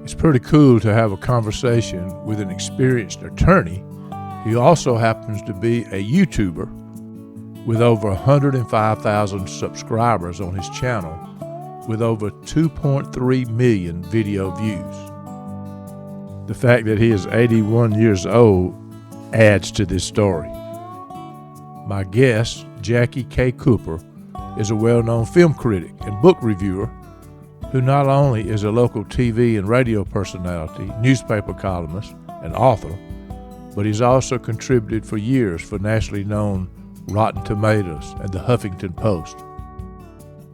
It's pretty cool to have a conversation with an experienced attorney who also happens to be a YouTuber with over 105,000 subscribers on his channel with over 2.3 million video views. The fact that he is 81 years old adds to this story. My guest, Jackie K. Cooper, is a well-known film critic and book reviewer who not only is a local TV and radio personality, newspaper columnist, and author, but he's also contributed for years for nationally known Rotten Tomatoes and the Huffington Post.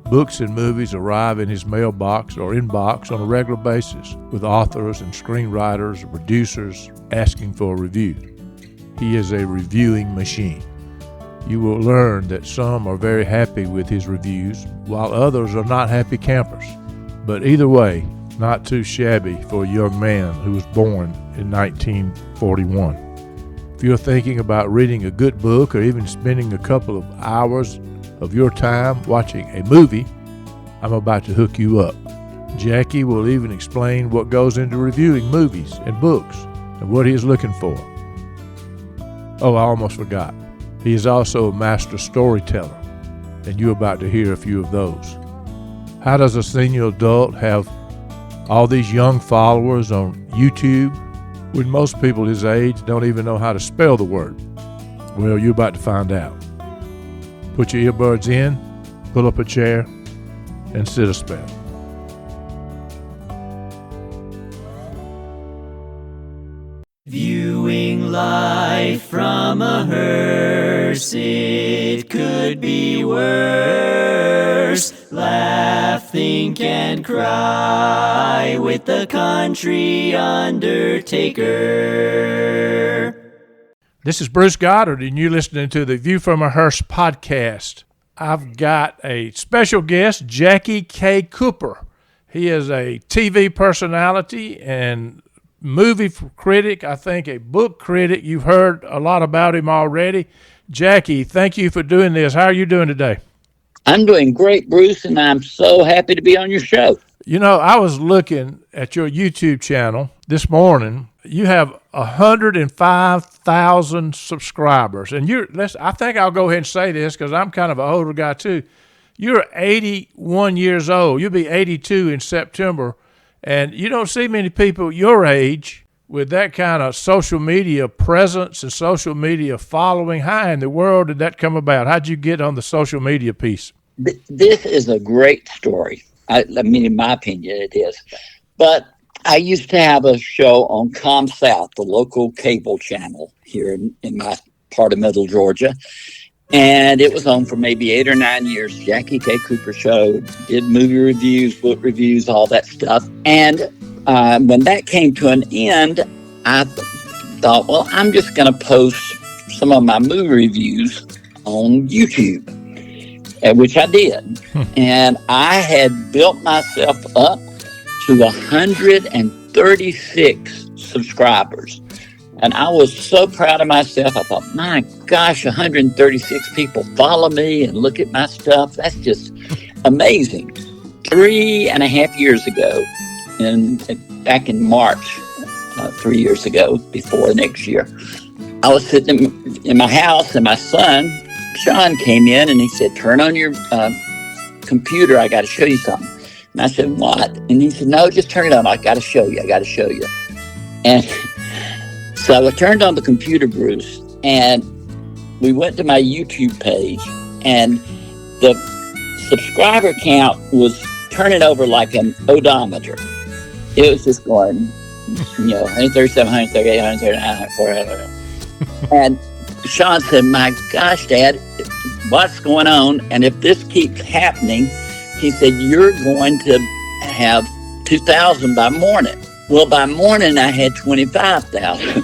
Books and movies arrive in his mailbox or inbox on a regular basis, with authors and screenwriters and producers asking for a review. He is a reviewing machine. You will learn that some are very happy with his reviews, while others are not happy campers. But either way, not too shabby for a young man who was born in 1941. If you're thinking about reading a good book or even spending a couple of hours of your time watching a movie, I'm about to hook you up. Jackie will even explain what goes into reviewing movies and books and what he is looking for. Oh, I almost forgot. He is also a master storyteller, and you're about to hear a few of those. How does a senior adult have all these young followers on YouTube when most people his age don't even know how to spell the word? Well, you're about to find out. Put your earbuds in, pull up a chair, and sit a spell. Viewing life from a hearse, it could be worse. Laugh, think, and cry with the country undertaker. This is Bruce Goddard, and you're listening to the View from a Hearse podcast. I've got a special guest, Jackie K. Cooper. He is a TV personality and movie critic, I think a book critic. You've heard a lot about him already. Jackie, thank you for doing this. How are you doing today? I'm doing great, Bruce, and I'm so happy to be on your show. You know, I was looking at your YouTube channel this morning. You have 105,000 subscribers, and I think I'll go ahead and say this because I'm kind of an older guy too. You're 81 years old. You'll be 82 in September, and you don't see many people your age with that kind of social media presence and social media following. How in the world did that come about? How'd you get on the social media piece? This is a great story. I mean, in my opinion, it is. But I used to have a show on ComSouth, the local cable channel here in my part of Middle Georgia. And it was on for maybe 8 or 9 years. Jackie K. Cooper Show, did movie reviews, book reviews, all that stuff. And when that came to an end, I thought, well, I'm just going to post some of my movie reviews on YouTube, which I did. And I had built myself up to 136 subscribers. And I was so proud of myself. I thought, my gosh, 136 people follow me and look at my stuff. That's just amazing. 3.5 years ago, back in March, 3 years ago, before next year, I was sitting in my house and my son, Sean, came in and he said, turn on your computer. I got to show you something. And I said, what? And he said, no, just turn it on. I got to show you. And so I turned on the computer, Bruce, and we went to my YouTube page, and the subscriber count was turning over like an odometer. It was just going, 137, 138, 139, 400. And Sean said, my gosh, Dad, what's going on? And if this keeps happening, he said, you're going to have 2,000 by morning. Well, by morning, I had 25,000.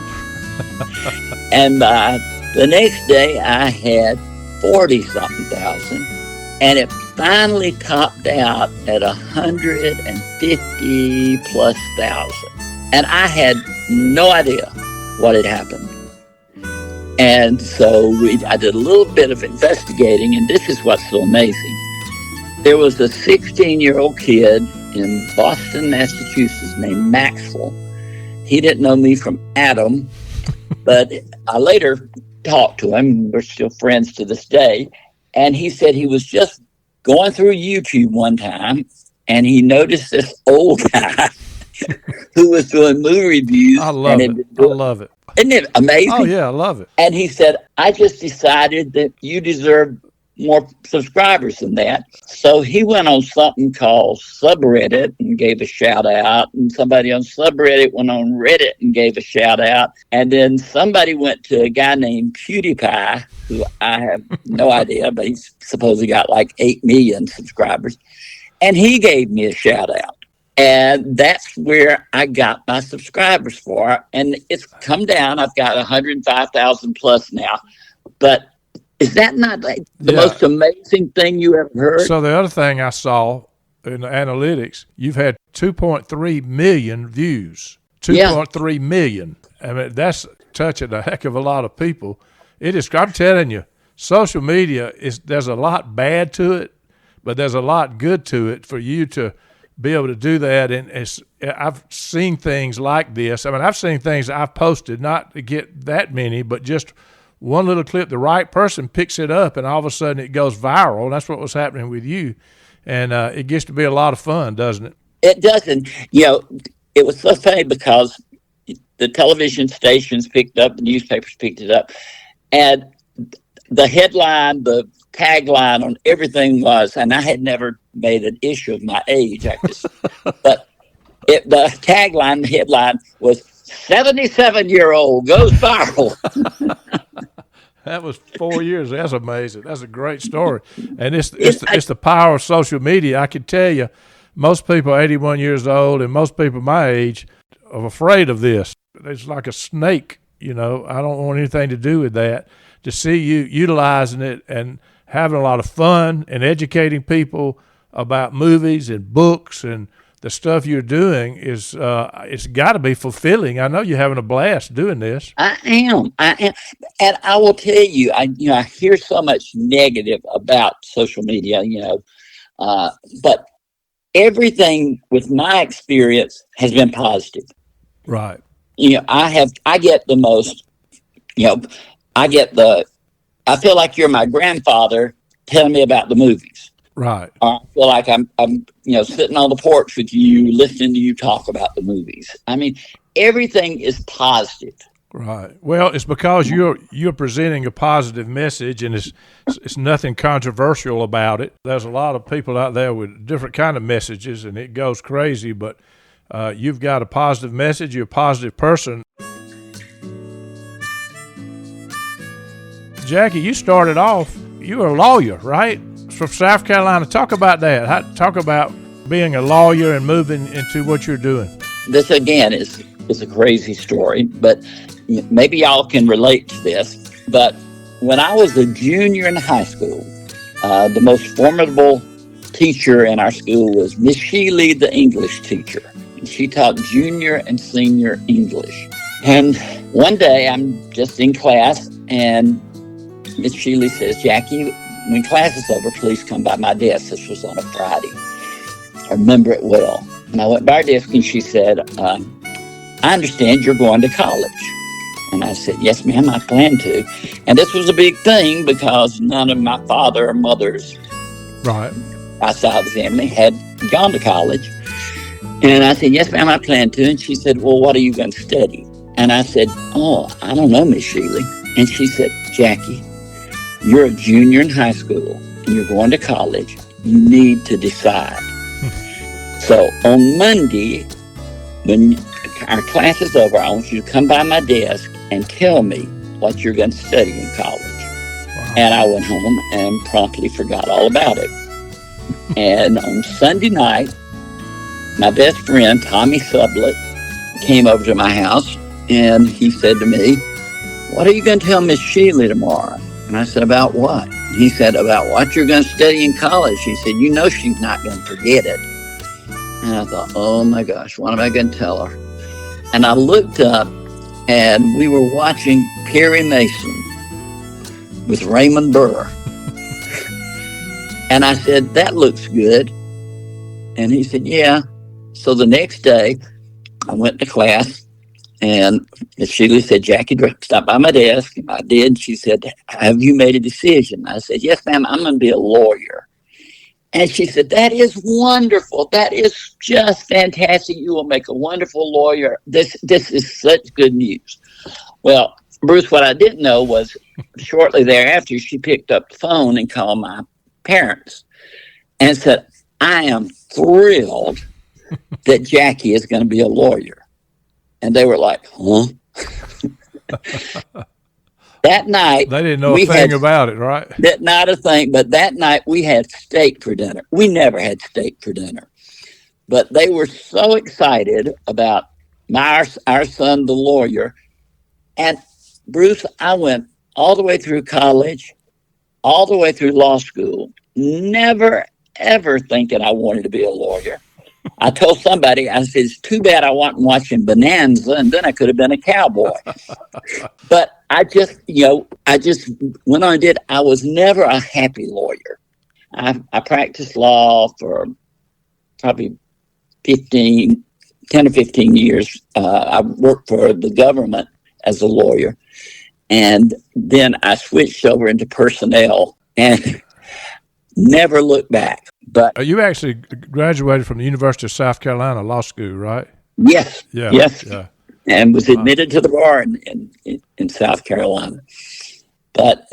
And by the next day, I had 40-something thousand. And it finally topped out at 150 plus thousand. And I had no idea what had happened. And so I did a little bit of investigating, and this is what's so amazing. There was a 16-year-old kid in Boston, Massachusetts named Maxwell. He didn't know me from Adam, but I later talked to him. We're still friends to this day. And he said he was just going through YouTube one time, and he noticed this old guy who was doing movie reviews. I love it. I love it. Isn't it amazing? Oh, yeah, I love it. And he said, I just decided that you deserve more subscribers than that. So he went on something called subreddit and gave a shout out. And somebody on subreddit went on Reddit and gave a shout out. And then somebody went to a guy named PewDiePie, who I have no idea, but he's supposedly got like 8 million subscribers. And he gave me a shout out. And that's where I got my subscribers for. And it's come down. I've got 105,000 plus now. But is that not like the most amazing thing you ever heard? So the other thing I saw in the analytics, you've had 2.3 million views. 2.3 million. I mean, that's touching a heck of a lot of people. I'm telling you, social media there's a lot bad to it, but there's a lot good to it for you to be able to do that. And I've seen things like this. I mean, I've seen things I've posted, not to get that many, but just one little clip, the right person picks it up, and all of a sudden it goes viral. And that's what was happening with you. And it gets to be a lot of fun, doesn't it? It doesn't. It was so funny because the television stations picked up, the newspapers picked it up, and the headline, the tagline on everything was, and I had never made an issue of my age, but the tagline, the headline was 77-year-old goes viral. That was 4 years. That's amazing. That's a great story. And it's the power of social media. I can tell you, most people 81 years old and most people my age are afraid of this. It's like a snake, I don't want anything to do with that. To see you utilizing it and having a lot of fun and educating people about movies and books and the stuff you're doing it's got to be fulfilling. I know you're having a blast doing this. I am. And I will tell you, I hear so much negative about social media, but everything with my experience has been positive. Right. I get the most, I feel like you're my grandfather telling me about the movies. Right. I feel like I'm sitting on the porch with you, listening to you talk about the movies. I mean, everything is positive. Right. Well, it's because you're presenting a positive message, and it's nothing controversial about it. There's a lot of people out there with different kind of messages, and it goes crazy. But you've got a positive message. You're a positive person. Jackie, you started off. You were a lawyer, right? From South Carolina. Talk about that. Talk about being a lawyer and moving into what you're doing. This again is a crazy story, but maybe y'all can relate to this. But when I was a junior in high school, the most formidable teacher in our school was Miss Sheely, the English teacher. She taught junior and senior English. And one day I'm just in class, and Miss Sheely says, Jackie, when class is over, please come by my desk. This was on a Friday. I remember it well. And I went by her desk, and she said, I understand you're going to college. And I said, yes, ma'am, I plan to. And this was a big thing because none of my father or mother's outside the family had gone to college. And I said, yes, ma'am, I plan to. And she said, well, what are you going to study? And I said, oh, I don't know, Miss Sheely. And she said, Jackie, you're a junior in high school and you're going to college. You need to decide. So on Monday, when our class is over, I want you to come by my desk and tell me what you're going to study in college. Wow. And I went home and promptly forgot all about it. And on Sunday night, my best friend, Tommy Sublett, came over to my house, and he said to me, what are you going to tell Miss Sheely tomorrow? And I said, about what? He said, about what you're going to study in college. He said, she's not going to forget it. And I thought, oh my gosh, what am I going to tell her? And I looked up, and we were watching Perry Mason with Raymond Burr. And I said, that looks good. And he said, yeah. So the next day, I went to class, and Miss Sheila said, Jackie, stop by my desk. And I did. She said, have you made a decision? I said, yes, ma'am, I'm going to be a lawyer. And she said, that is wonderful. That is just fantastic. You will make a wonderful lawyer. This is such good news. Well, Bruce, what I didn't know was shortly thereafter, she picked up the phone and called my parents and said, I am thrilled that Jackie is going to be a lawyer. And they were like, huh? That night, they didn't know a thing about it, right? Not a thing, but that night we had steak for dinner. We never had steak for dinner. But they were so excited about our son, the lawyer. And Bruce, I went all the way through college, all the way through law school, never, ever thinking I wanted to be a lawyer. I told somebody, I said, it's too bad I wasn't watching Bonanza, and then I could have been a cowboy. But I just went on and did. I was never a happy lawyer. I practiced law for probably 10 or 15 years. I worked for the government as a lawyer. And then I switched over into personnel and never looked back. But you actually graduated from the University of South Carolina Law School, right? Yes. Yeah. Yes. Yeah. And was admitted to the bar in South Carolina. But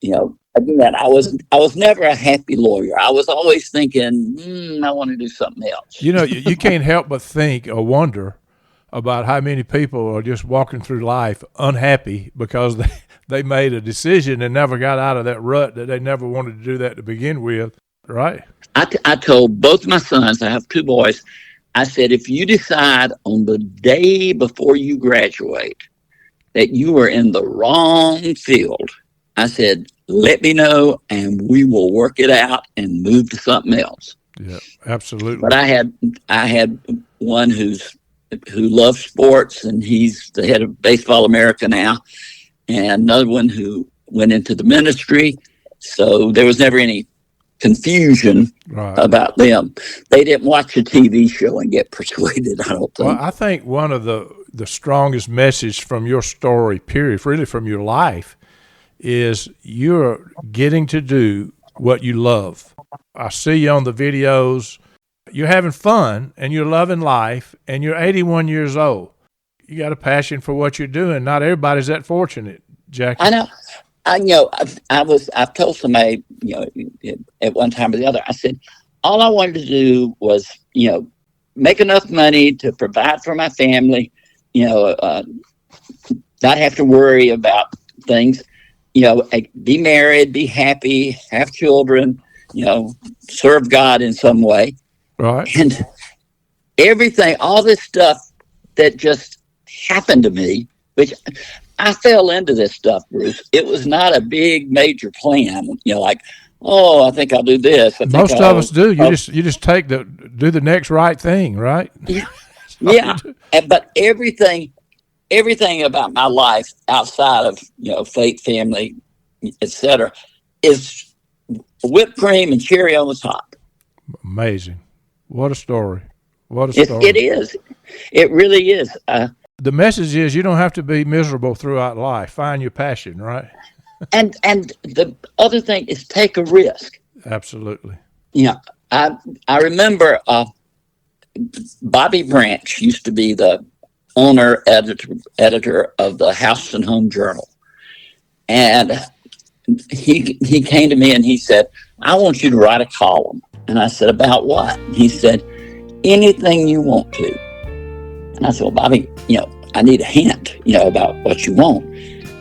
again, I was never a happy lawyer. I was always thinking, I want to do something else. You can't help but think or wonder about how many people are just walking through life unhappy because they made a decision and never got out of that rut that they never wanted to do that to begin with, right? I told both my sons, I have two boys, I said, if you decide on the day before you graduate that you are in the wrong field, I said, let me know and we will work it out and move to something else. Yeah, absolutely. But I had one who loves sports, and he's the head of Baseball America now, and another one who went into the ministry. So there was never any confusion about them. They didn't watch a TV show and get persuaded, I don't think. Well, I think one of the strongest message from your story, period, really from your life, is you're getting to do what you love. I see you on the videos. You're having fun and you're loving life and you're 81 years old. You got a passion for what you're doing. Not everybody's that fortunate, Jackie. I know. I've told somebody, at one time or the other, I said, all I wanted to do was, make enough money to provide for my family, not have to worry about things, be married, be happy, have children, serve God in some way. Right. And everything, all this stuff that just happened to me, which I fell into this stuff, Bruce. It was not a big major plan, like, oh, I think I'll do this. Most of us do. You just do the next right thing, right? Yeah. But everything about my life outside of faith, family, etc., is whipped cream and cherry on the top. Amazing. What a story. What a story. It is. It really is. The message is you don't have to be miserable throughout life. Find your passion, right? And the other thing is take a risk. Absolutely. I remember Bobby Branch used to be the owner editor of the House and Home Journal. And he came to me and he said, I want you to write a column. And I said, about what? And he said, anything you want to. And I said, well, Bobby, I need a hint, about what you want.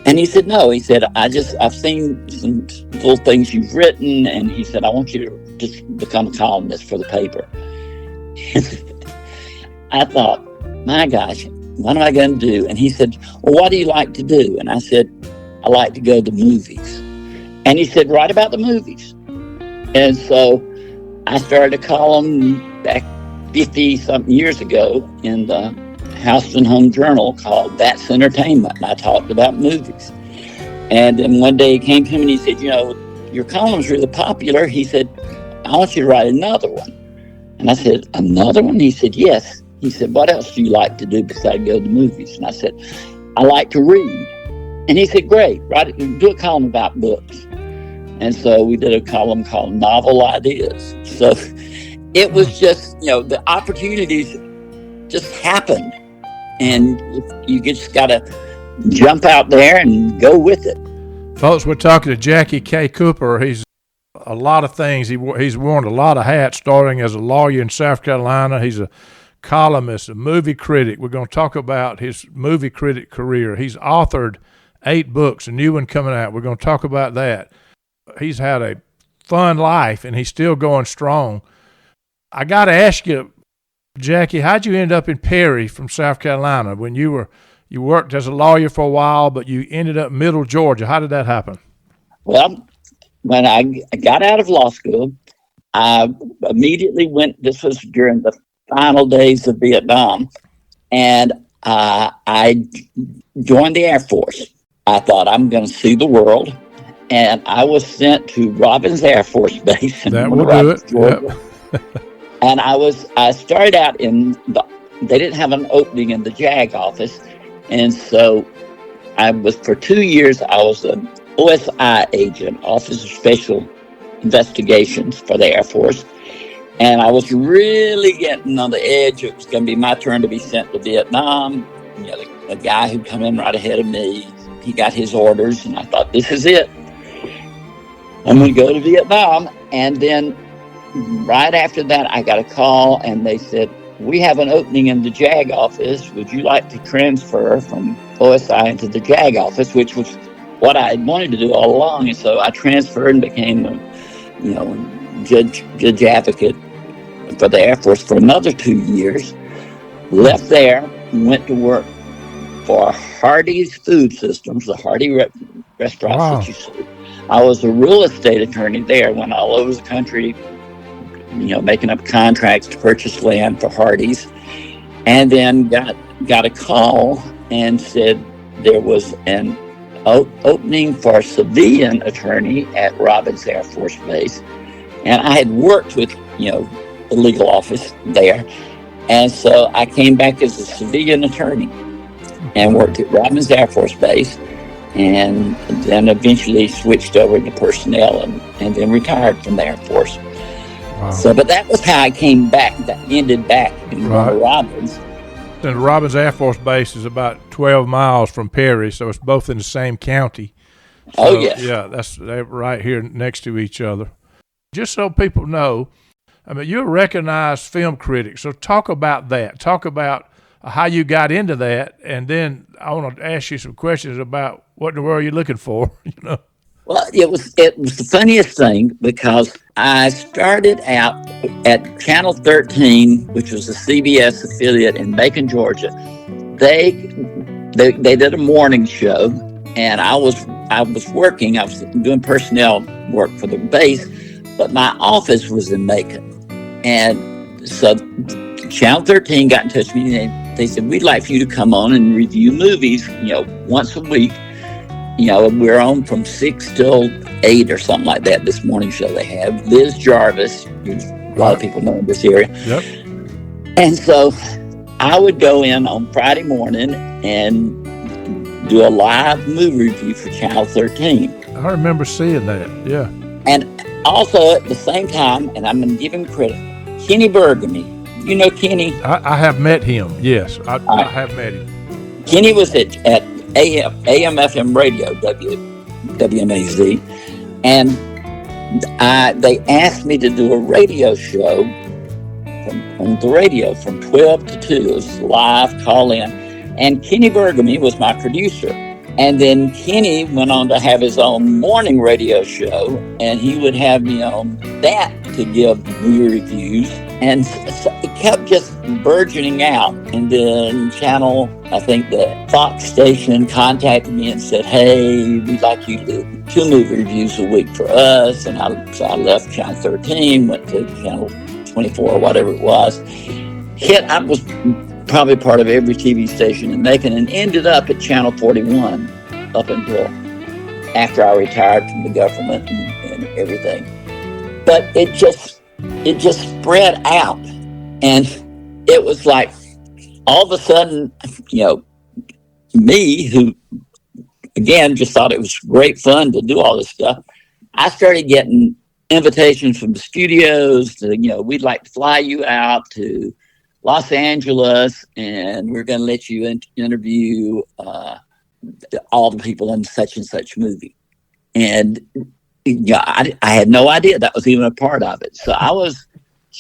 And he said, no. He said, I've seen some little things you've written. And he said, I want you to just become a columnist for the paper. I thought, my gosh, what am I going to do? And he said, well, what do you like to do? And I said, I like to go to movies. And he said, write about the movies. And so I started a column back 50-something years ago in the House and Home Journal called That's Entertainment. And I talked about movies. And then one day he came to him and he said, your column's really popular. He said, I want you to write another one. And I said, another one? He said, yes. He said, what else do you like to do besides go to the movies? And I said, I like to read. And he said, great, do a column about books. And so we did a column called Novel Ideas. So it was just, the opportunities just happened. And you just got to jump out there and go with it. Folks, we're talking to Jackie K. Cooper. He's a lot of things. He's worn a lot of hats, starting as a lawyer in South Carolina. He's a columnist, a movie critic. We're going to talk about his movie critic career. He's authored 8 books, a new one coming out. We're going to talk about that. He's had a fun life, and he's still going strong. I got to ask you, Jackie, how'd you end up in Perry from South Carolina when you worked as a lawyer for a while, but you ended up Middle Georgia? How did that happen? Well, when I got out of law school, I immediately went, this was during the final days of Vietnam, and I joined the Air Force. I thought, I'm going to see the world. And I was sent to Robins Air Force Base in Robins, Georgia. Yep. And I started out they didn't have an opening in the JAG office. And so for 2 years, I was an OSI agent, Office of Special Investigations for the Air Force. And I was really getting on the edge. It was going to be my turn to be sent to Vietnam. The guy who'd come in right ahead of me, he got his orders, and I thought, this is it. I'm going to go to Vietnam. And then right after that, I got a call, and they said, we have an opening in the JAG office. Would you like to transfer from OSI into the JAG office, which was what I had wanted to do all along. And so I transferred and became a judge advocate for the Air Force for another 2 years. Left there, went to work for Hardee's Food Systems, the Hardee restaurants that you see. I was a real estate attorney there, went all over the country, making up contracts to purchase land for Hardee's, and then got a call and said there was an opening for a civilian attorney at Robins Air Force Base, and I had worked with the legal office there, and so I came back as a civilian attorney and worked at Robins Air Force Base, and then eventually switched over to personnel and then retired from the Air Force. Wow. So, but that was how I came back, ended back in Robins. And Robins Air Force Base is about 12 miles from Perry, so it's both in the same county. So, yes. Yeah, they're right here next to each other. Just so people know, you're a recognized film critic, so talk about that. Talk about how you got into that, and then I want to ask you some questions about what in the world you're looking for, Well, it was the funniest thing, because I started out at Channel 13, which was a CBS affiliate in Macon, Georgia. They did a morning show, and I was working. I was doing personnel work for the base, but my office was in Macon, and so Channel 13 got in touch with me. And they said, we'd like for you to come on and review movies, once a week. We're on from 6 till 8 or something like that, this morning show they have. Liz Jarvis, who a lot of people know in this area. Yep. And so I would go in on Friday morning and do a live movie review for Channel 13. I remember seeing that, yeah. And also at the same time, and I'm going to give him credit, Kenny Burgamy. You know Kenny? I have met him, yes. I have met him. Kenny was at AM/FM radio, WMAZ, and they asked me to do a radio show on the radio from 12 to 2. It was live call-in, and Kenny Burgamy was my producer. And then Kenny went on to have his own morning radio show, and he would have me on that to give movie reviews. And so it kept just burgeoning out. And then I think the Fox station contacted me and said, hey, we'd like you to do 2 movie reviews a week for us. And so I left Channel 13, went to Channel 24 or whatever it was. I was probably part of every TV station in Macon, and ended up at Channel 41 up until after I retired from the government and everything. But it just it just spread out. And it was like all of a sudden, me, who again just thought it was great fun to do all this stuff, I started getting invitations from the studios to, we'd like to fly you out to Los Angeles, and we're going to let you interview all the people in such and such movie. And I had no idea that was even a part of it. So I was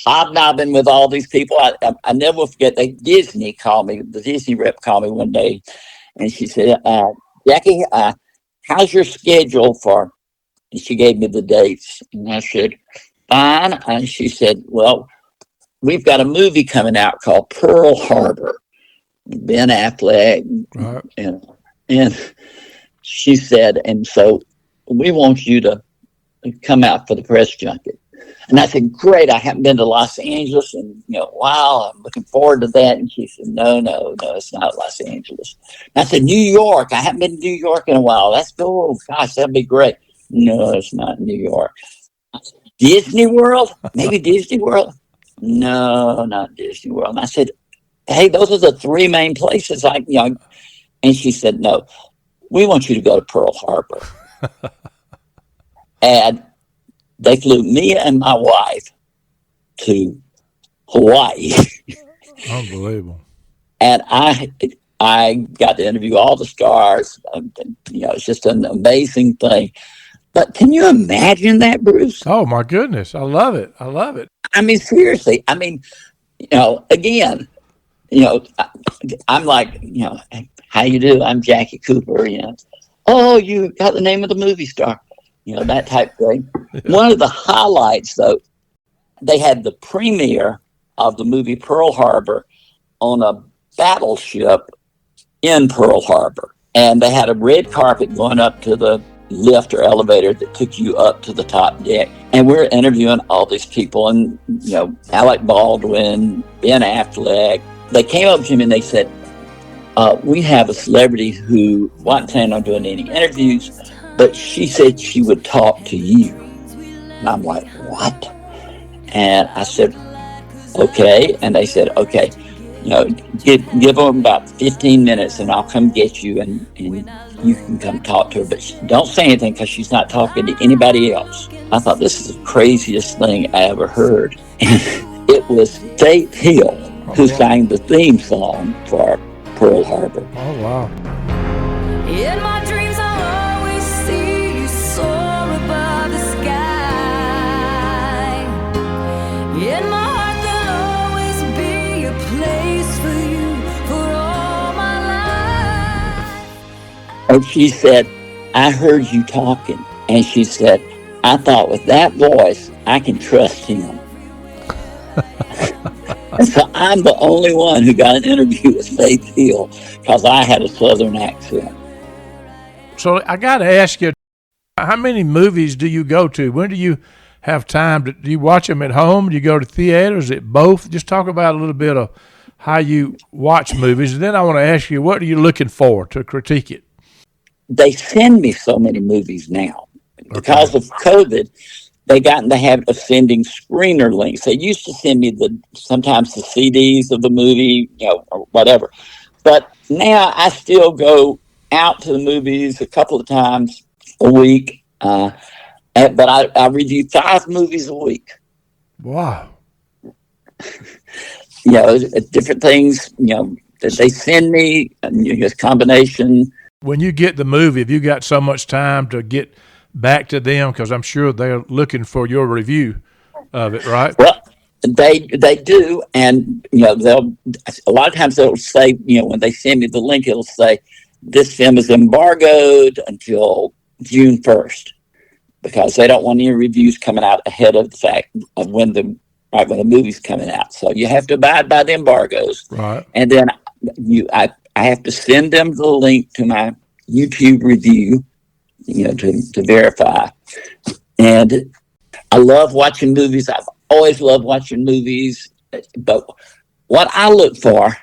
hobnobbing with all these people. I never will forget. The Disney rep called me one day, and she said, "Jackie, how's your schedule for?" And she gave me the dates, and I said, "Fine." And she said, "Well, we've got a movie coming out called Pearl Harbor, Ben Affleck," Right. and she said, "And so we want you to come out for the press junket." And I said, "Great. I haven't been to Los Angeles in, wow, I'm looking forward to that." And she said, no, it's not Los Angeles. And I said, "New York. I haven't been to New York in a while. That's cool. Gosh, that'd be great." "No, it's not New York." I said, "Disney World? Maybe Disney World?" "No, not Disney World." And I said, "Hey, those are the three main places." And she said, "No, we want you to go to Pearl Harbor." And they flew me and my wife to Hawaii. Unbelievable. And I got to interview all the stars. It's just an amazing thing. But can you imagine that, Bruce? Oh my goodness. I love it. I love it. I mean, seriously. I mean, again, I'm like, "How you do? I'm Jackie Cooper." "Oh, you got the name of the movie star." That type thing. Yeah. One of the highlights, though, they had the premiere of the movie Pearl Harbor on a battleship in Pearl Harbor. And they had a red carpet going up to the lift or elevator that took you up to the top deck. And we're interviewing all these people, and, Alec Baldwin, Ben Affleck. They came up to me and they said, "We have a celebrity who wasn't planning on doing any interviews, but she said she would talk to you." And I'm like, "What?" And I said, "Okay." And they said, "Okay, give them about 15 minutes and I'll come get you and you can come talk to her. But don't say anything because she's not talking to anybody else." I thought, this is the craziest thing I ever heard. And it was Faith Hill who sang the theme song for Pearl Harbor. Oh, wow. In my dreams, I always see you soar above the sky. In my heart, there'll always be a place for you for all my life. And she said, "I heard you talking." And she said, "I thought with that voice, I can trust him." And so I'm the only one who got an interview with Faith Hill because I had a Southern accent. So I got to ask you, how many movies do you go to? When do you have time? Do you watch them at home? Do you go to theaters? Is it both? Just talk about a little bit of how you watch movies. And then I want to ask you, what are you looking for to critique it? They send me so many movies now. Because of COVID, they got in the habit of sending screener links. They used to send me sometimes the CDs of the movie, or whatever. But now I still go out to the movies a couple of times a week. But I review 5 movies a week. Wow. Different things, that they send me, just combination. When you get the movie, have you got so much time to get back to them? Because I'm sure they're looking for your review of it, right? Well, they do, and they'll a lot of times they'll say, when they send me the link, it'll say, "This film is embargoed until June 1st," because they don't want any reviews coming out ahead of the fact of when the movie's coming out. So you have to abide by the embargoes, right? And then I have to send them the link to my YouTube review, to verify. And I love watching movies. I've always loved watching movies. But what I look for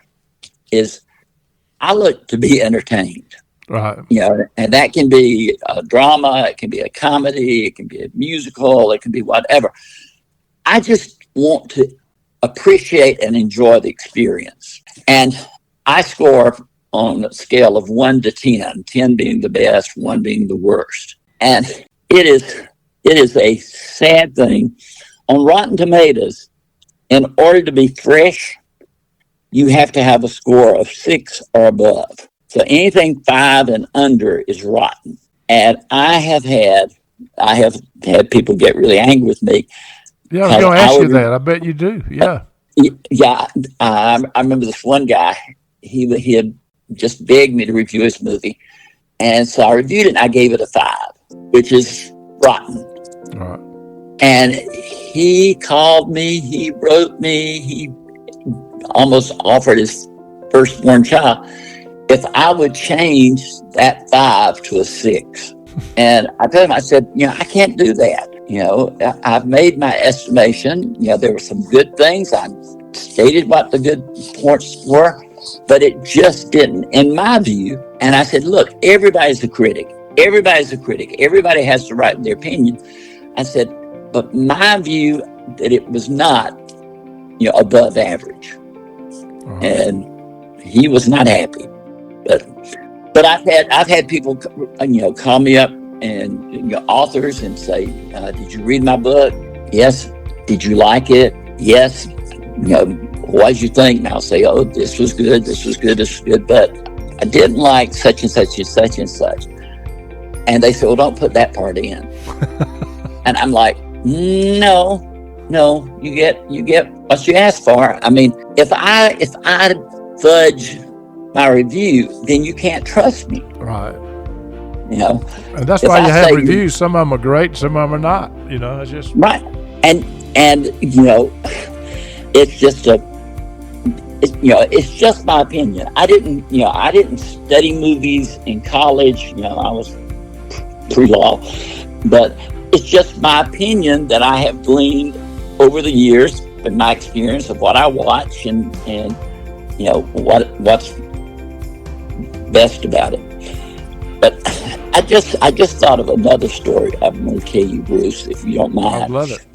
is I look to be entertained. Right. And that can be a drama, it can be a comedy, it can be a musical, it can be whatever. I just want to appreciate and enjoy the experience. And I score on a scale of 1 to 10, 10 being the best, 1 being the worst. And it is a sad thing. On Rotten Tomatoes, in order to be fresh, you have to have a score of 6 or above. So anything 5 and under is rotten. And I have had people get really angry with me. Yeah, I was going to ask you that. I bet you do. Yeah. Yeah. I remember this one guy, he had just begged me to review his movie. And so I reviewed it and I gave it a 5, which is rotten. All right. And he called me, he wrote me, he almost offered his firstborn child if I would change that 5 to a 6. And I told him, I said, I can't do that. I've made my estimation. There were some good things. I stated what the good points were, but it just didn't, in my view. And I said, look, everybody's a critic. Everybody's a critic. Everybody has to write their opinion. I said, but my view that it was not, above average. Uh-huh. And he was not happy. But I've had people, call me up and authors and say, did you read my book? Yes. Did you like it? Yes. What did you think? And I'll say, oh, this was good. This was good. This was good. But I didn't like such and such and such and such. And they say, well, don't put that part in. And I'm like, no, you get what you asked for. I mean, if I fudge my review, then you can't trust me. Right. And that's why you have reviews. Some of them are great, some of them are not. It's just right. And it's just it's just my opinion. I didn't study movies in college. I was pre-law, but it's just my opinion that I have gleaned over the years and my experience of what I watch and what's best about it. But I just thought of another story I'm going to tell you, Bruce, if you don't mind. I love it.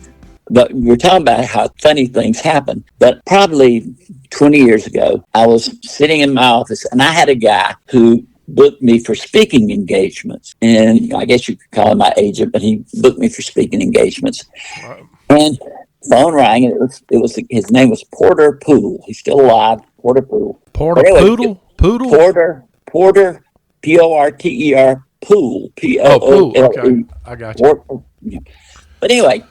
But we're talking about how funny things happen. But probably 20 years ago, I was sitting in my office and I had a guy who booked me for speaking engagements. And I guess you could call him my agent, but he booked me for speaking engagements. Wow. And phone rang, and it was his name was Porter Poole. He's still alive, Porter Poole. Porter Poodle? Poodle? Porter, Porter, P-O-R-T-E-R, Poole, P-O-O-L-E. Okay, I got you. But anyway,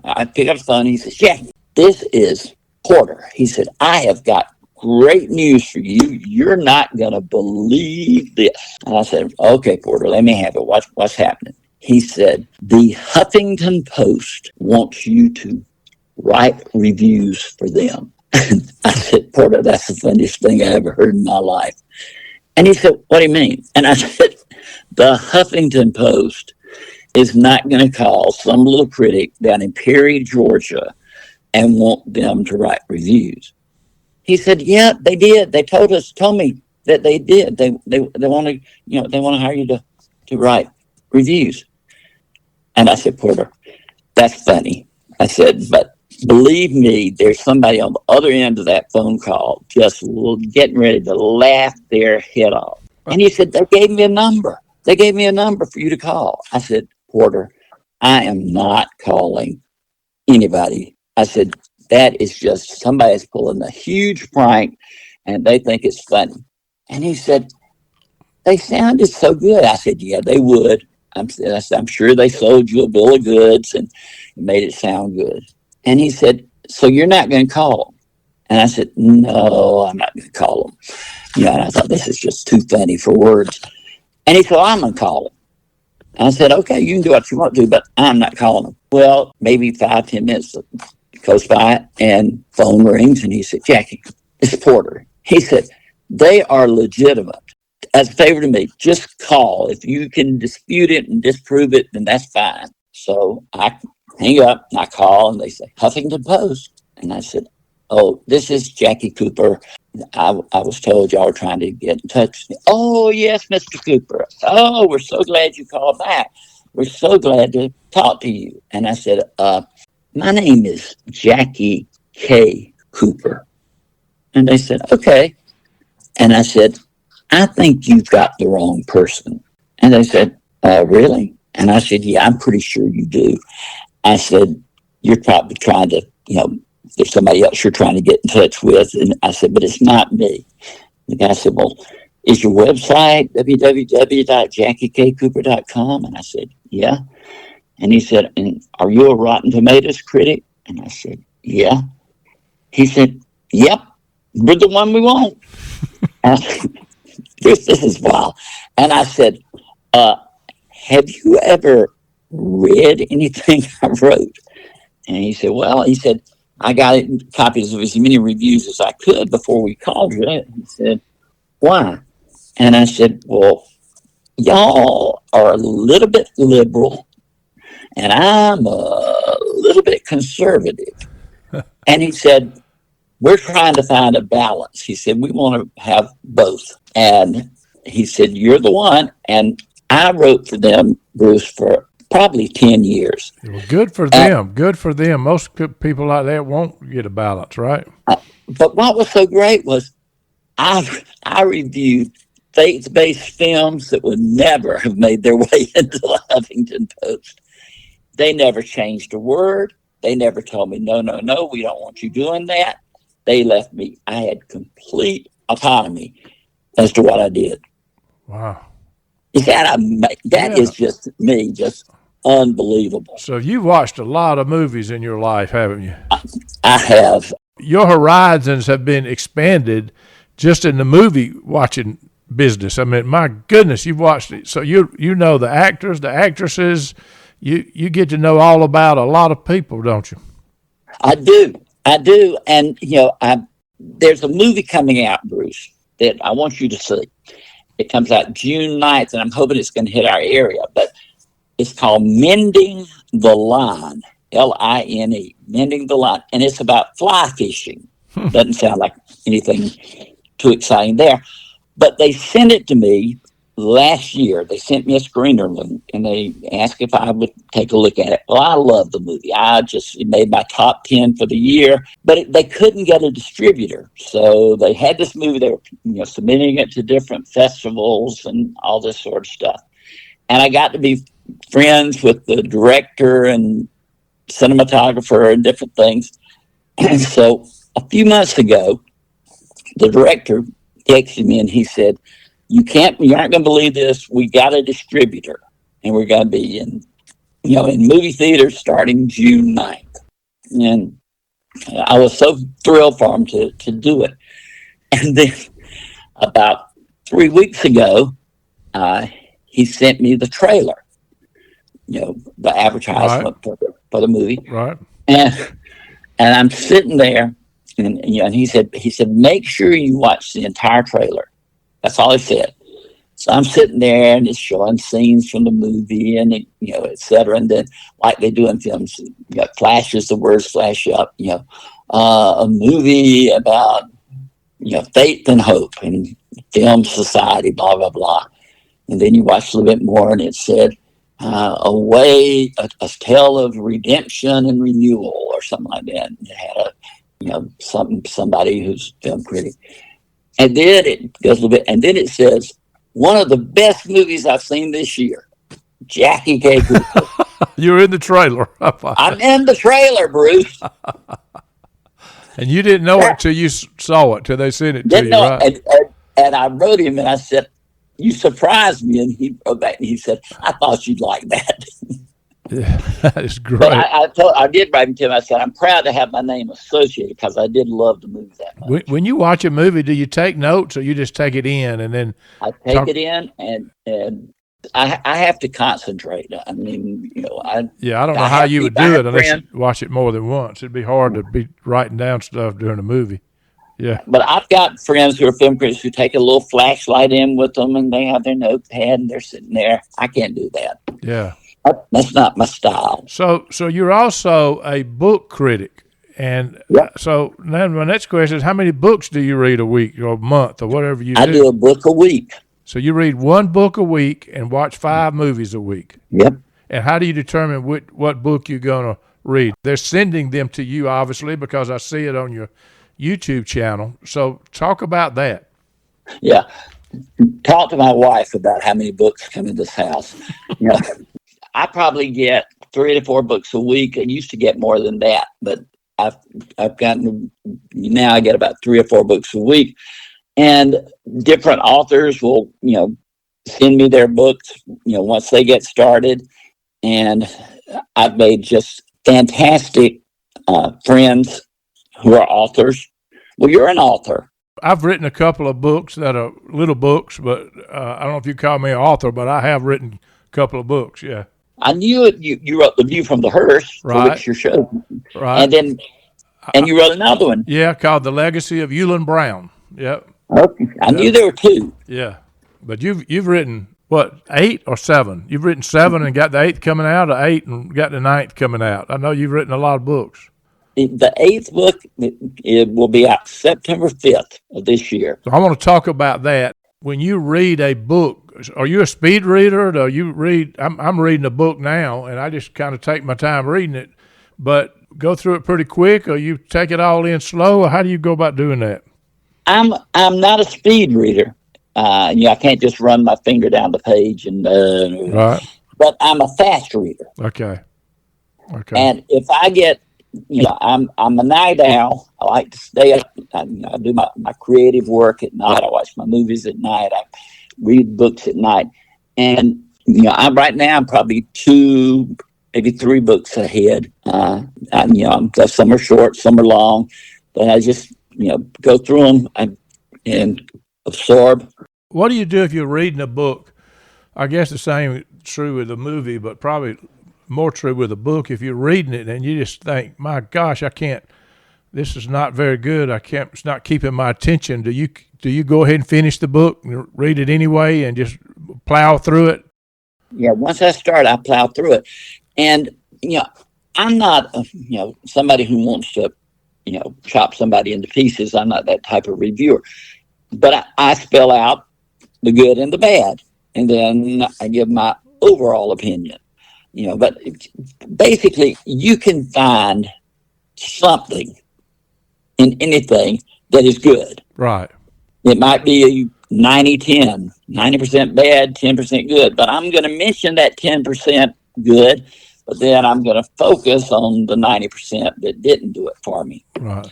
I pick up the phone. He says, Jack, this is Porter. He said, I have got great news for you. You're not going to believe this. And I said, okay, Porter, let me have it. What's happening? He said, the Huffington Post wants you to write reviews for them. I said, Porter, that's the funniest thing I ever heard in my life. And he said, what do you mean? And I said, the Huffington Post is not going to call some little critic down in Perry, Georgia, and want them to write reviews. He said, yeah, they did. They told me that they did. They want to, they want to hire you to write reviews. And I said, Porter, that's funny. I said, but believe me, there's somebody on the other end of that phone call just getting ready to laugh their head off. And he said, they gave me a number. They gave me a number for you to call. I said, Porter, I am not calling anybody. I said, that is just somebody's pulling a huge prank and they think it's funny. And he said, they sounded so good. I said, yeah, they would. I'm sure they sold you a bill of goods and made it sound good. And he said, so you're not going to call them? And I said, no, I'm not going to call them. And I thought, this is just too funny for words. And he said, I'm going to call them. And I said, okay, you can do what you want to, but I'm not calling them. Well, maybe 5-10 minutes goes by and phone rings and he said, Jackie, it's Porter. He said, they are legitimate. As a favor to me, just call. If you can dispute it and disprove it, then that's fine. So I hang up and I call and they say, Huffington Post. And I said, oh, this is Jackie Cooper. I was told y'all were trying to get in touch with me. Oh, yes, Mr. Cooper. Oh, we're so glad you called back. We're so glad to talk to you. And I said, my name is Jackie K. Cooper. And they said, okay. And I said, I think you've got the wrong person. And they said, really? And I said, yeah, I'm pretty sure you do. I said, you're probably trying to, there's somebody else you're trying to get in touch with. And I said, but it's not me. The guy said, well, is your website www.jackiekcooper.com? And I said, yeah. And he said, and are you a Rotten Tomatoes critic? And I said, yeah. He said, yep, we're the one we want. And I said, this is wild. And I said, have you ever read anything I wrote? And he said, well, I got copies of as many reviews as I could before we called you. He said, why? And I said, well, y'all are a little bit liberal and I'm a little bit conservative. And he said, we're trying to find a balance. He said, we want to have both. And he said, you're the one. And I wrote for them, Bruce, for probably 10 years. Well, good for them. Good for them. Most people like that won't get a balance, right? But what was so great was I reviewed faith-based films that would never have made their way into the Huffington Post. They never changed a word. They never told me, no, we don't want you doing that. They left me. I had complete autonomy as to what I did. Wow. That is just me, just unbelievable. So you've watched a lot of movies in your life, haven't you? I have. Your horizons have been expanded just in the movie watching business. I mean, my goodness, you've watched it. So you know the actors, the actresses. You get to know all about a lot of people, don't you? I do. And, there's a movie coming out, Bruce, that I want you to see. It comes out June 9th, and I'm hoping it's going to hit our area. But it's called Mending the Line, Line, Mending the Line. And it's about fly fishing. Doesn't sound like anything too exciting there. But they sent it to me last year. They sent me a screener link, and they asked if I would take a look at it. Well, I love the movie. It made my top 10 for the year, but they couldn't get a distributor. So they had this movie. They were submitting it to different festivals and all this sort of stuff. And I got to be friends with the director and cinematographer and different things. And so a few months ago, the director texted me and he said, you aren't going to believe this. We got a distributor and we're going to be in movie theaters starting June 9th. And I was so thrilled for him to do it. And then about 3 weeks ago, he sent me the trailer, the advertisement for the movie. Right. And I'm sitting there and he said, make sure you watch the entire trailer. That's all he said. So I'm sitting there and it's showing scenes from the movie and, et cetera. And then like they do in films, flashes, the words flash up, a movie about, faith and hope and film society, blah, blah, blah. And then you watch a little bit more and it said, a tale of redemption and renewal or something like that. And it had somebody who's film critic. And then it goes a little bit, and then it says, one of the best movies I've seen this year, Jackie K. Cooper. You're in the trailer. I'm in the trailer, Bruce. And you didn't know it till you saw it, till they sent it to you, right? And I wrote him, and I said, you surprised me. And he wrote back, and he said, I thought you'd like that. Yeah, that is great. But I did write him to him. I said, I'm proud to have my name associated because I did love the movie that much. When you watch a movie, do you take notes or you just take it in and then? I take it in and I have to concentrate. I mean, I don't know how you would do it unless you watch it more than once. It'd be hard to be writing down stuff during a movie. Yeah. But I've got friends who are film critics who take a little flashlight in with them and they have their notepad and they're sitting there. I can't do that. Yeah. That's not my style. So you're also a book critic. And so now my next question is, how many books do you read a week or a month or whatever you do? I do a book a week. So you read one book a week and watch 5 movies a week. Yep. And how do you determine what book you're going to read. They're sending them to you, obviously, because I see it on your YouTube channel. So talk about that. Yeah. Talk to my wife about how many books come in this house. You know, I probably get 3 to 4 books a week. I used to get more than that, but I've gotten, now I get about 3 or 4 books a week. And different authors will, send me their books, once they get started. And I've made just fantastic friends who are authors. Well, you're an author. I've written a couple of books that are little books, but I don't know if you call me an author, but I have written a couple of books, yeah. I knew it. You wrote The View from the Hearse, for Right. which your show. Right. And you wrote another one. Yeah, called The Legacy of Euland Brown. Yep. Okay. I knew there were 2. Yeah. But you've written, what, 8 or 7? You've written 7 and got the 8th coming out, or 8 and got the 9th coming out. I know you've written a lot of books. The 8th book, it will be out September 5th of this year. So I want to talk about that. When you read a book, are you a speed reader? Do you read? I'm reading a book now, and I just kind of take my time reading it, but go through it pretty quick, or you take it all in slow, or how do you go about doing that? I'm not a speed reader. I can't just run my finger down the page and. Right. But I'm a fast reader. Okay. And if I get, I'm a night owl. I like to stay up. I do my creative work at night. I watch my movies at night. I read books at night. And, right now I'm probably 2, maybe 3 books ahead. Some are short, some are long. But I just, go through them and absorb. What do you do if you're reading a book? I guess the same is true with a movie, but probably more true with a book. If you're reading it and you just think, my gosh, I can't, this is not very good. It's not keeping my attention. Do you go ahead and finish the book and read it anyway and just plow through it? Yeah. Once I start, I plow through it. And, I'm not, somebody who wants to, chop somebody into pieces. I'm not that type of reviewer, but I spell out the good and the bad. And then I give my overall opinion. But basically, you can find something in anything that is good. Right. It might be a 90-10, 90% bad, 10% good. But I'm going to mention that 10% good, but then I'm going to focus on the 90% that didn't do it for me. Right.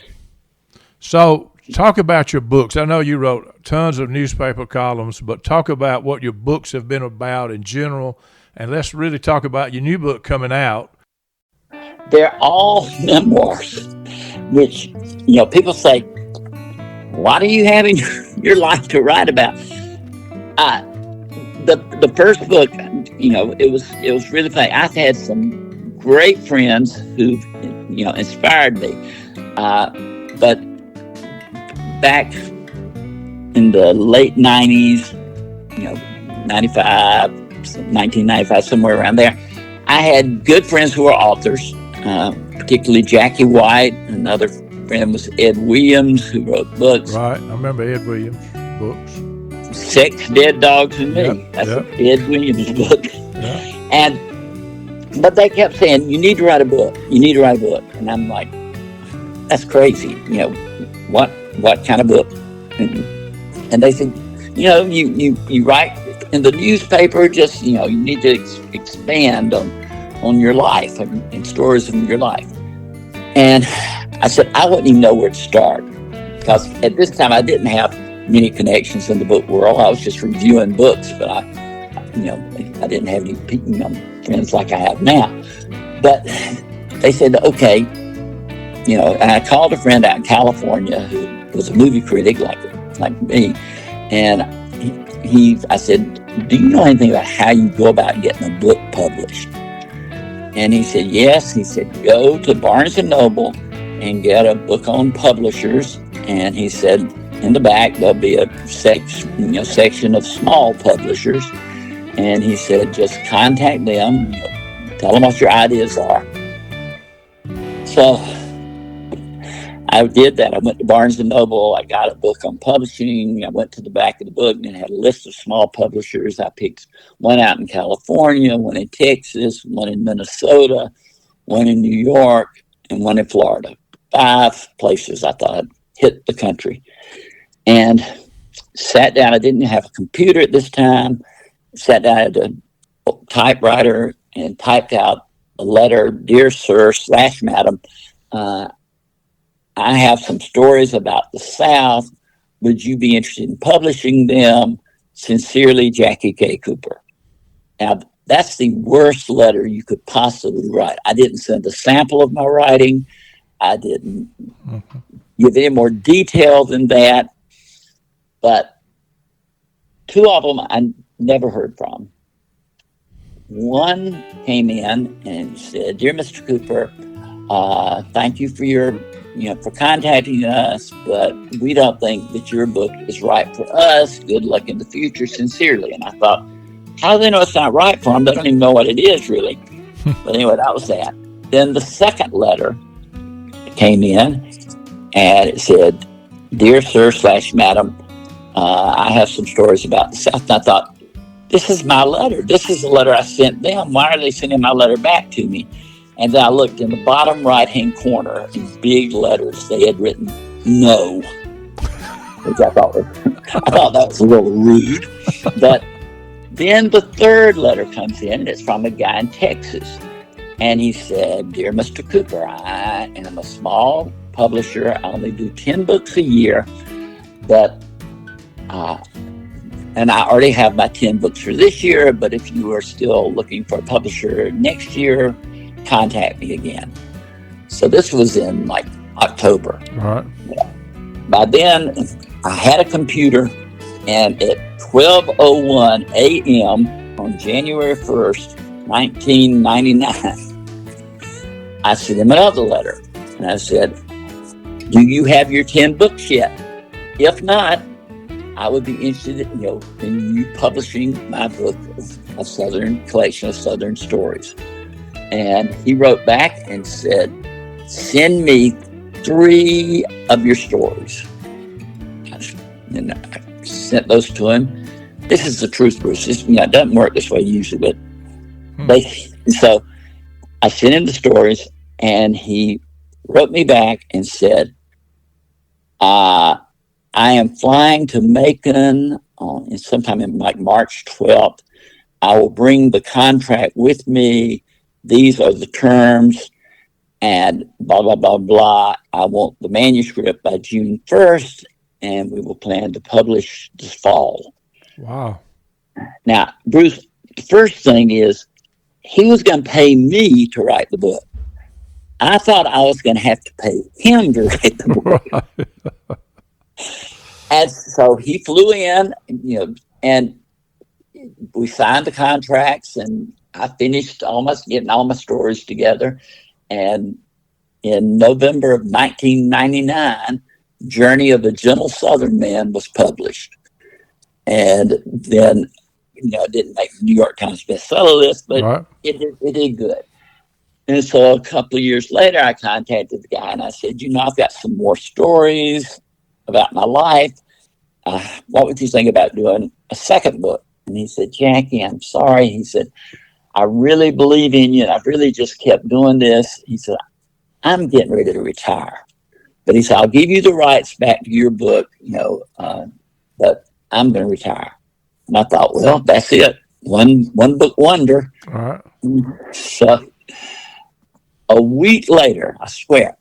So talk about your books. I know you wrote tons of newspaper columns, but talk about what your books have been about in general. And let's really talk about your new book coming out. They're all memoirs, which, people say, what do you have in your life to write about? The first book, it was really funny. I've had some great friends who've, inspired me. But back in the late 90s, 1995, somewhere around there, I had good friends who were authors, particularly Jackie White. Another friend was Ed Williams, who wrote books. Right. I remember Ed Williams' books. Sex, Dead Dogs, and Me. Yep. That's an Ed Williams book. Yeah. But they kept saying, you need to write a book. You need to write a book. And I'm like, that's crazy. What kind of book? And they said, you write in the newspaper, just, you need to expand on your life and stories from your life. And I said, I wouldn't even know where to start, because at this time I didn't have many connections in the book world. I was just reviewing books, but I didn't have any friends like I have now. But they said, okay, and I called a friend out in California who was a movie critic like me, and I said, do you know anything about how you go about getting a book published? And he said, yes. He said, go to Barnes & Noble and get a book on publishers. And he said, in the back, there'll be a section of small publishers. And he said, just contact them, tell them what your ideas are. So I did that. I went to Barnes & Noble. I got a book on publishing. I went to the back of the book and it had a list of small publishers. I picked one out in California, one in Texas, one in Minnesota, one in New York, and one in Florida. 5 places I thought I'd hit the country. And sat down. I didn't have a computer at this time. Sat down at a typewriter and typed out a letter, "Dear Sir / Madam, I have some stories about the South. Would you be interested in publishing them? Sincerely, Jackie K. Cooper." Now, that's the worst letter you could possibly write. I didn't send a sample of my writing. I didn't give any more detail than that. But 2 of them I never heard from. One came in and said, "Dear Mr. Cooper, thank you for for contacting us, but we don't think that your book is right for us. Good luck in the future, sincerely." And I thought, how do they know it's not right for them? They don't even know what it is, really. But anyway, that was that. Then the second letter came in, and it said, "Dear Sir / Madam, I have some stories about the South." And I thought, this is my letter. This is the letter I sent them. Why are they sending my letter back to me? And then I looked in the bottom right-hand corner in big letters. They had written "no," which I thought that was a little rude. But then the third letter comes in, and it's from a guy in Texas. And he said, "Dear Mr. Cooper, I am a small publisher. I only do 10 books a year, but and I already have my 10 books for this year, but if you are still looking for a publisher next year, contact me again." So this was in like October. Right. By then, I had a computer, and at 12:01 a.m. on January 1st, 1999, I sent him another letter, and I said, "Do you have your 10 books yet? If not, I would be interested in you publishing my book of Southern collection of Southern stories." And he wrote back and said, "Send me 3 of your stories." And I sent those to him. This is the truth, Bruce. It doesn't work this way usually, but so I sent him the stories, and he wrote me back and said, "I am flying to Macon sometime in like March 12th. I will bring the contract with me. These are the terms, and blah, blah, blah, blah. I want the manuscript by June 1st, and we will plan to publish this fall." Wow. Now, Bruce, the first thing is he was going to pay me to write the book. I thought I was going to have to pay him to write the book. Right. And so he flew in, and we signed the contracts, and I finished getting all my stories together. And in November of 1999, Journey of a Gentle Southern Man was published. And then, it didn't make the New York Times bestseller list, but Right. it did good. And so a couple of years later, I contacted the guy, and I said, "I've got some more stories about my life. What would you think about doing a second book?" And he said, "Jackie, I'm sorry." He said, "I really believe in you, and I've really just kept doing this." He said, "I'm getting ready to retire." But he said, "I'll give you the rights back to your book, but I'm going to retire." And I thought, well, that's it. One book wonder. All right. So a week later, I swear,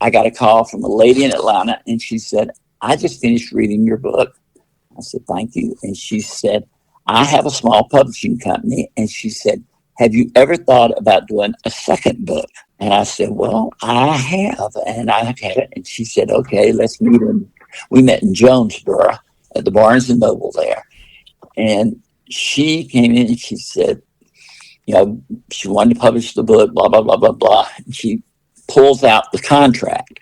I got a call from a lady in Atlanta, and she said, "I just finished reading your book." I said, "Thank you." And she said, "I have a small publishing company." And she said, "Have you ever thought about doing a second book?" And I said, "Well, I have, and I have had it." And she said, "Okay, let's meet We met in Jonesboro at the Barnes and Noble there. And she came in and she said, she wanted to publish the book, blah, blah, blah, blah, blah. And she pulls out the contract.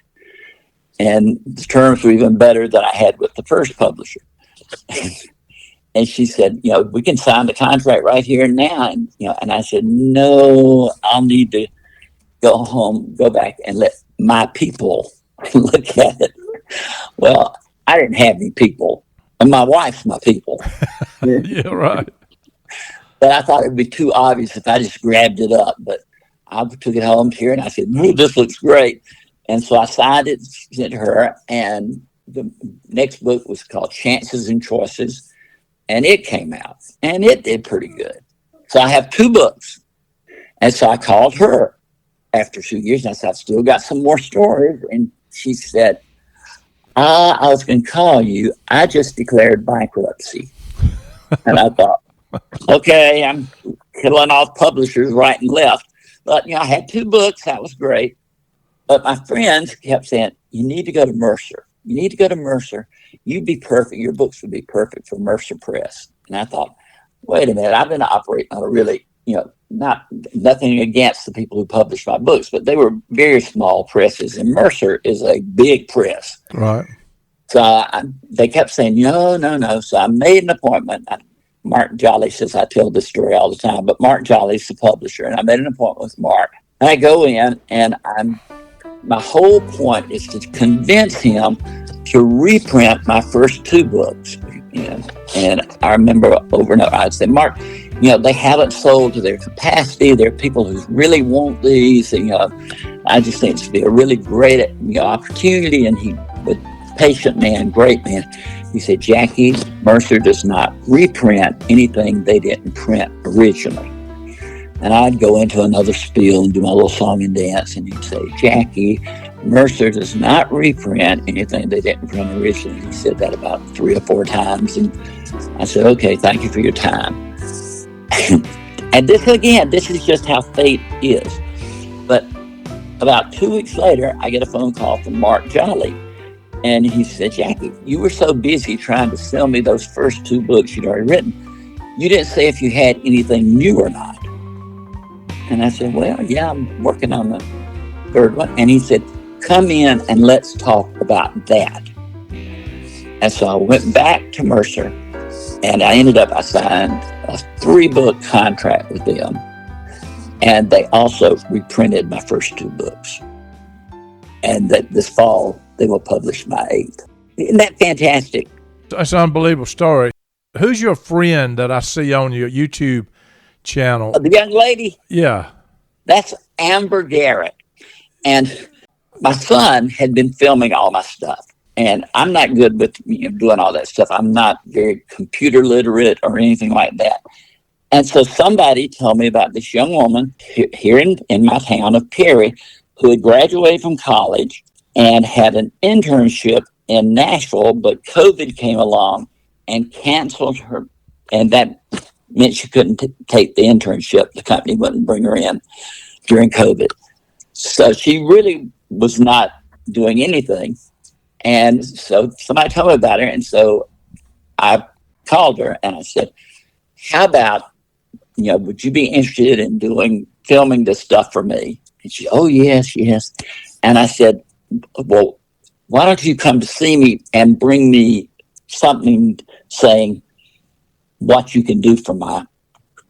And the terms were even better than I had with the first publisher. And she said, "We can sign the contract right here and now." And I said, "No, I'll need to go home, go back and let my people look at it." Well, I didn't have any people, and my wife's my people. Yeah, right. But I thought it'd be too obvious if I just grabbed it up. But I took it home here and I said, "Ooh, this looks great." And so I signed it, sent to her, and the next book was called Chances and Choices, and it came out, and it did pretty good. So I have 2 books. And so I called her after 2 years, and I said, "I've still got some more stories." And she said, "I was going to call you. I just declared bankruptcy." And I thought, okay, I'm killing off publishers right and left. But, I had 2 books. That was great. But my friends kept saying, "You need to go to Mercer. You need to go to Mercer. You'd be perfect. Your books would be perfect for Mercer Press." And I thought, wait a minute, I've been operating on a really, nothing against the people who publish my books, but they were very small presses, and Mercer is a big press. Right. So they kept saying, no, no, no. So I made an appointment. Mark Jolly says I tell this story all the time, but Mark Jolly's the publisher, and I made an appointment with Mark. And I go in, and my whole point is to convince him to reprint my first 2 books. And I remember over and over, I'd say, "Mark, they haven't sold to their capacity. There are people who really want these. And, I just think it's be a really great opportunity." And he was patient man, great man. He said, "Jackie, Mercer does not reprint anything they didn't print originally." And I'd go into another spiel and do my little song and dance, and he'd say, "Jackie, Mercer does not reprint anything they didn't print originally." He said that about 3 or 4 times, and I said, "Okay, thank you for your time." And this is just how fate is. But about 2 weeks later, I get a phone call from Mark Jolly, and he said, "Jackie, you were so busy trying to sell me those first 2 books you'd already written. You didn't say if you had anything new or not." And I said, "Well, yeah, I'm working on the 3rd one." And he said, "Come in and let's talk about that." And so I went back to Mercer, and I signed a 3-book contract with them. And they also reprinted my first 2 books. And that this fall, they will publish my 8th. Isn't that fantastic? That's an unbelievable story. Who's your friend that I see on your YouTube channel? The young lady? Yeah. That's Amber Garrett. And my son had been filming all my stuff. And I'm not good with doing all that stuff. I'm not very computer literate or anything like that. And so somebody told me about this young woman here in my town of Perry who had graduated from college and had an internship in Nashville, but COVID came along and canceled her. And that meant she couldn't take the internship. The company wouldn't bring her in during COVID. So she really was not doing anything. And so somebody told me about her. And so I called her and I said, "How about, would you be interested in filming this stuff for me?" And she, "Oh, yes, yes." And I said, "Well, why don't you come to see me and bring me something saying what you can do for my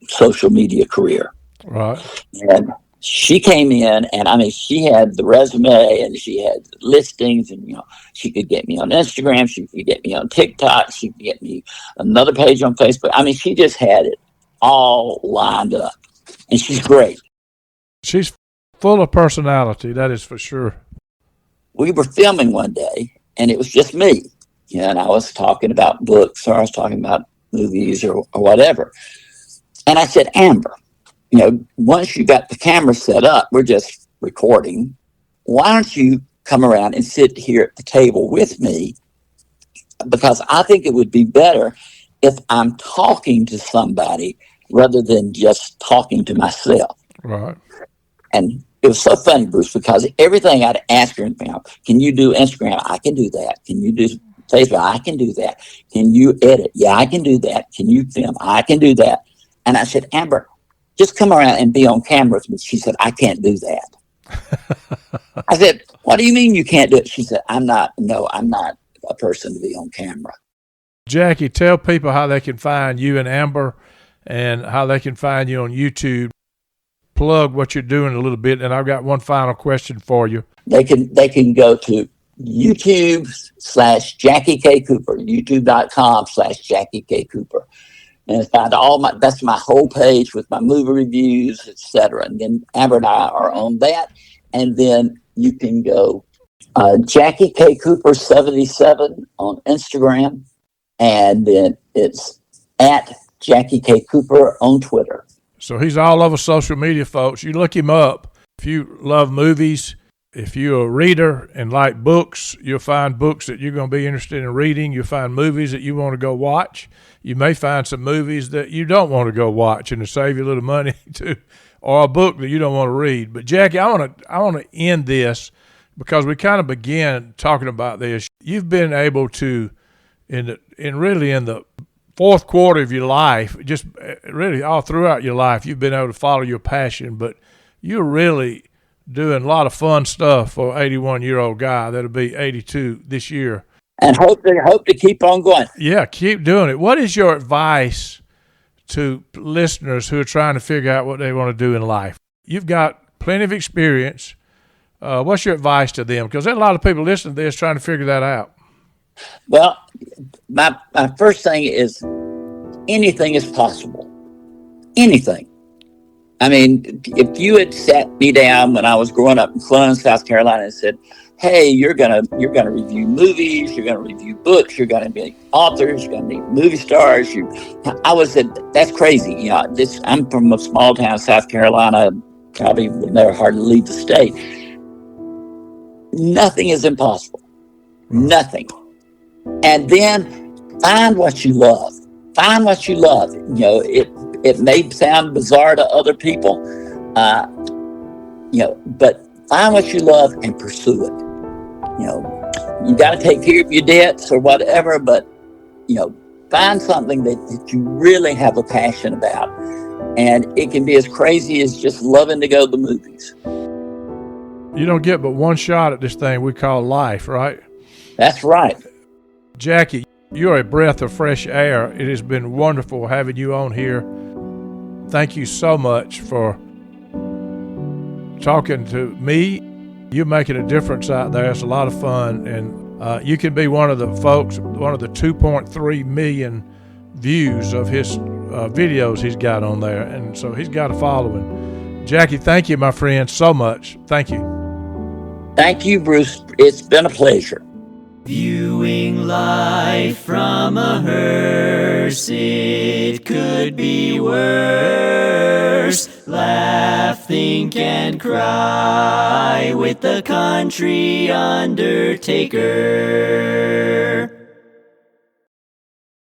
social media career?" Right. And she came in, and she had the resume and she had listings, and she could get me on Instagram, she could get me on TikTok, she could get me another page on Facebook. She just had it all lined up, and she's great. She's full of personality, that is for sure. We were filming one day, and it was just me, and I was talking about books, or I was talking about movies, or whatever. And I said, "Amber, once you got the camera set up, we're just recording. Why don't you come around and sit here at the table with me? Because I think it would be better if I'm talking to somebody rather than just talking to myself." Right. And it was so funny, Bruce, because everything I'd ask her, "Can you do Instagram?" "I can do that." "Can you do Facebook?" "I can do that." "Can you edit?" "Yeah, I can do that." "Can you film?" "I can do that." And I said, "Amber, just come around and be on camera with me." She said, "I can't do that." I said, "What do you mean you can't do it?" She said, I'm not a person to be on camera." Jackie, tell people how they can find you and Amber and how they can find you on YouTube. Plug what you're doing a little bit, and I've got one final question for you. They can go to YouTube/Jackie K. Cooper, youtube.com/Jackie K. Cooper. and find that's my whole page with my movie reviews, etc. And then Amber and I are on that. And then you can go Jackie K. Cooper 77 on Instagram, and then it's at Jackie K. Cooper on Twitter. So he's all over social media, folks. You look him up. If you love movies, if you're a reader and like books, you'll find books that you're going to be interested in reading. You'll find movies that you want to go watch. You may find some movies that you don't want to go watch and to save you a little money too, or a book that you don't want to read. But Jackie, I want to end this because we kind of began talking about this. You've been able to, in the fourth quarter of your life, just really all throughout your life, you've been able to follow your passion. But you're really doing a lot of fun stuff for an 81-year-old guy that'll be 82 this year. And hope to keep on going. Yeah, keep doing it. What is your advice to listeners who are trying to figure out what they want to do in life? You've got plenty of experience. What's your advice to them? Because there's a lot of people listening to this trying to figure that out. Well, my first thing is anything is possible. Anything. I mean, if you had sat me down when I was growing up in Clun, South Carolina, and said, "Hey, you're gonna review movies, you're gonna review books, you're gonna be authors, you're gonna be movie stars," I would have said, "That's crazy." You know, I'm from a small town, South Carolina. Probably would never hardly leave the state. Nothing is impossible. Nothing. And then find what you love. Find what you love. You know, it may sound bizarre to other people, but find what you love and pursue it. You know, you got to take care of your debts or whatever, but, find something that you really have a passion about. And it can be as crazy as just loving to go to the movies. You don't get but one shot at this thing we call life, right? That's right. Jackie, you're a breath of fresh air. It has been wonderful having you on here. Thank you so much for talking to me. You're making a difference out there. It's a lot of fun. And you can be one of the folks, one of the 2.3 million views of his videos he's got on there. And so he's got a following. Jackie, thank you, my friend, so much. Thank you. Thank you, Bruce. It's been a pleasure. Viewing life from a hearse, it could be worse. Laugh, think, and cry with the country undertaker.